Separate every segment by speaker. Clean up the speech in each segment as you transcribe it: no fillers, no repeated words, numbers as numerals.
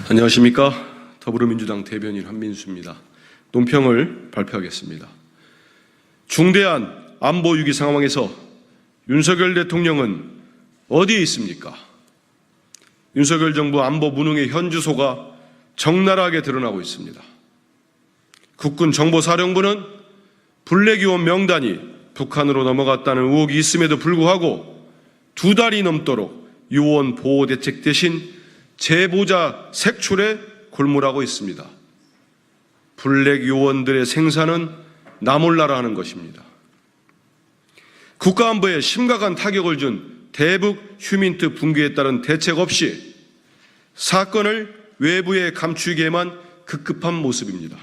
Speaker 1: 안녕하십니까. 더불어민주당 대변인 한민수입니다. 논평을 발표하겠습니다. 중대한 안보 위기 상황에서 윤석열 대통령은 어디에 있습니까? 윤석열 정부 안보 무능의 현주소가 적나라하게 드러나고 있습니다. 국군 정보사령부는 블랙요원 명단이 북한으로 넘어갔다는 의혹이 있음에도 불구하고 2달이 넘도록 요원 보호 대책 대신 제보자 색출에 골몰하고 있습니다. 블랙 요원들의 생사는 나 몰라라 하는 것입니다. 국가안보에 심각한 타격을 준 대북 휴민트 붕괴에 따른 대책 없이 사건을 외부에 감추기에만 급급한 모습입니다.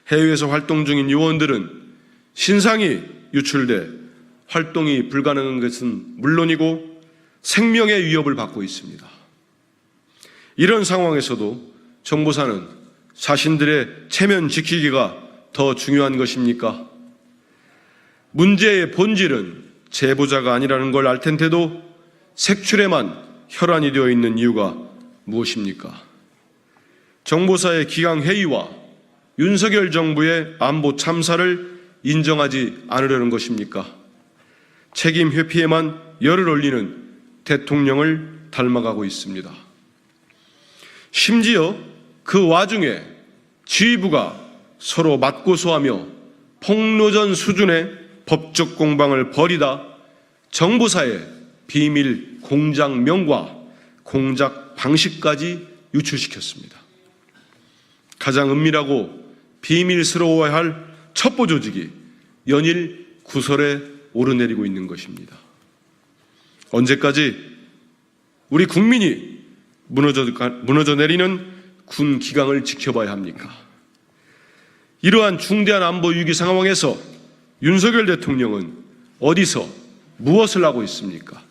Speaker 1: 해외에서 활동 중인 요원들은 신상이 유출돼 활동이 불가능한 것은 물론이고 생명의 위협을 받고 있습니다. 이런 상황에서도 정보사는 자신들의 체면 지키기가 더 중요한 것입니까? 문제의 본질은 제보자가 아니라는 걸 알 텐데도 색출에만 혈안이 되어 있는 이유가 무엇입니까? 정보사의 기강회의와 윤석열 정부의 안보 참사를 인정하지 않으려는 것입니까? 책임 회피에만 열을 올리는 대통령을 닮아가고 있습니다. 심지어 그 와중에 지휘부가 서로 맞고소하며 폭로전 수준의 법적 공방을 벌이다 정보사의 비밀 공작명과 공작 방식까지 유출시켰습니다. 가장 은밀하고 비밀스러워야 할 첩보 조직이 연일 구설에 오르내리고 있는 것입니다. 언제까지 우리 국민이 무너져 내리는 군 기강을 지켜봐야 합니까? 이러한 중대한 안보 위기 상황에서 윤석열 대통령은 어디서 무엇을 하고 있습니까?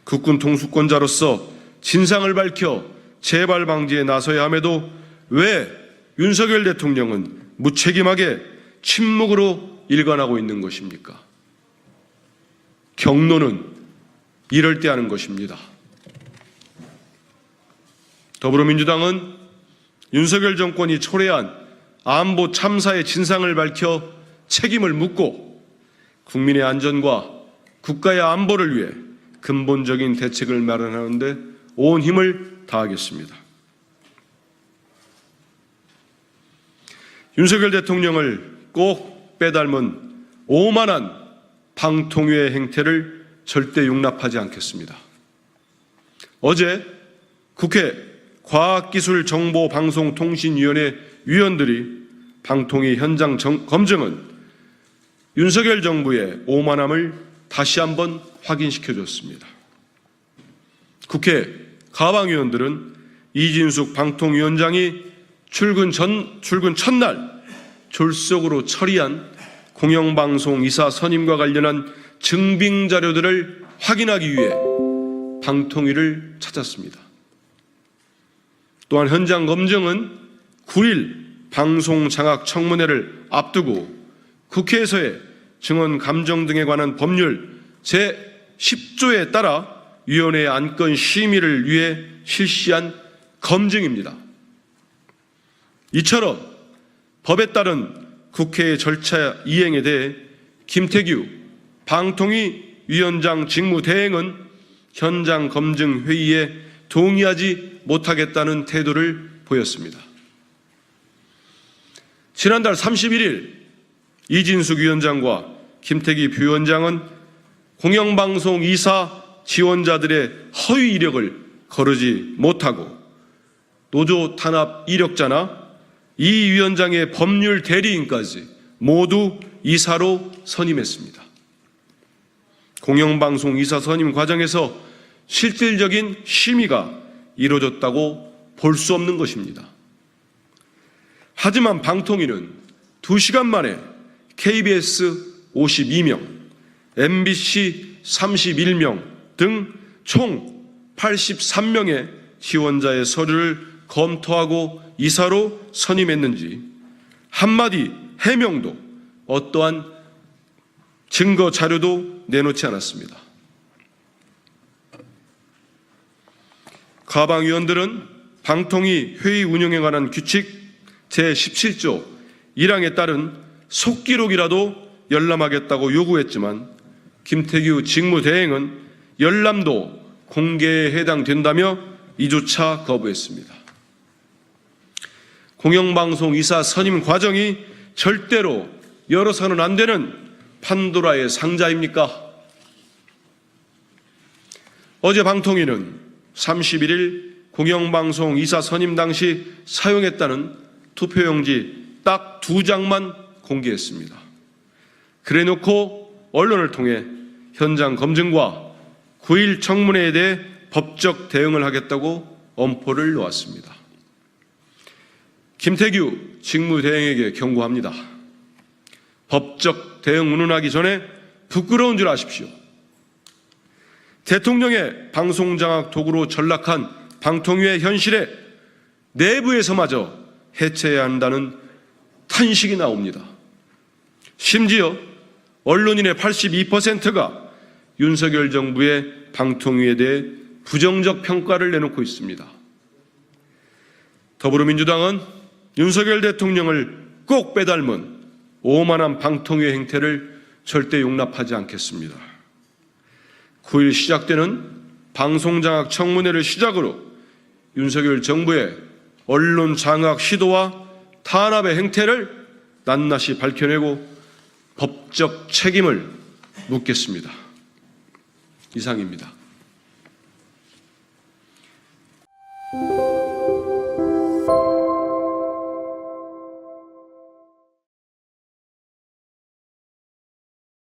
Speaker 1: 국군 통수권자로서 진상을 밝혀 재발 방지에 나서야 함에도 왜 윤석열 대통령은 무책임하게 침묵으로 일관하고 있는 것입니까? 경로는 이럴 때 하는 것입니다. 더불어민주당은 윤석열 정권이 초래한 안보 참사의 진상을 밝혀 책임을 묻고 국민의 안전과 국가의 안보를 위해 근본적인 대책을 마련하는 데 온 힘을 다하겠습니다. 윤석열 대통령을 꼭 빼닮은 오만한 방통위의 행태를 절대 용납하지 않겠습니다. 어제 국회 과학기술정보방송통신위원회 위원들이 방통위 현장 검증은 윤석열 정부의 오만함을 다시 한번 확인시켜줬습니다. 국회 가방위원들은 이진숙 방통위원장이 출근 첫날 졸속으로 처리한 공영방송 이사 선임과 관련한 증빙 자료들을 확인하기 위해 방통위를 찾았습니다. 또한 현장 검증은 9일 방송 장악 청문회를 앞두고 국회에서의 증언 감정 등에 관한 법률 제10조에 따라 위원회의 안건 심의를 위해 실시한 검증입니다. 이처럼 법에 따른 국회의 절차 이행에 대해 김태규 방통위 위원장 직무대행은 현장 검증 회의에 동의하지 못하겠다는 태도를 보였습니다. 지난달 31일 이진숙 위원장과 김태기 부위원장은 공영방송 이사 지원자들의 허위 이력을 거르지 못하고 노조 탄압 이력자나 이 위원장의 법률 대리인까지 모두 이사로 선임했습니다. 공영방송 이사 선임 과정에서 실질적인 심의가 이루어졌다고 볼 수 없는 것입니다. 하지만 방통위는 2시간 만에 KBS 52명, MBC 31명 등 총 83명의 지원자의 서류를 검토하고 이사로 선임했는지 한마디 해명도 어떠한 증거 자료도 내놓지 않았습니다. 가방위원들은 방통위 회의 운영에 관한 규칙 제17조 1항에 따른 속기록이라도 열람하겠다고 요구했지만 김태규 직무대행은 열람도 공개에 해당된다며 이조차 거부했습니다. 공영방송 이사 선임 과정이 절대로 열어서는 안 되는 판도라의 상자입니까? 어제 방통위는 31일 공영방송 이사 선임 당시 사용했다는 투표용지 딱 2장만 공개했습니다. 그래놓고 언론을 통해 현장 검증과 9.1 청문회에 대해 법적 대응을 하겠다고 엄포를 놓았습니다. 김태규 직무대행에게 경고합니다. 법적 대응 운운하기 전에 부끄러운 줄 아십시오. 대통령의 방송장악 도구로 전락한 방통위의 현실에 내부에서마저 해체해야 한다는 탄식이 나옵니다. 심지어 언론인의 82%가 윤석열 정부의 방통위에 대해 부정적 평가를 내놓고 있습니다. 더불어민주당은 윤석열 대통령을 꼭 빼닮은 오만한 방통위 행태를 절대 용납하지 않겠습니다. 9일 시작되는 방송장악 청문회를 시작으로 윤석열 정부의 언론 장악 시도와 탄압의 행태를 낱낱이 밝혀내고 법적 책임을 묻겠습니다. 이상입니다.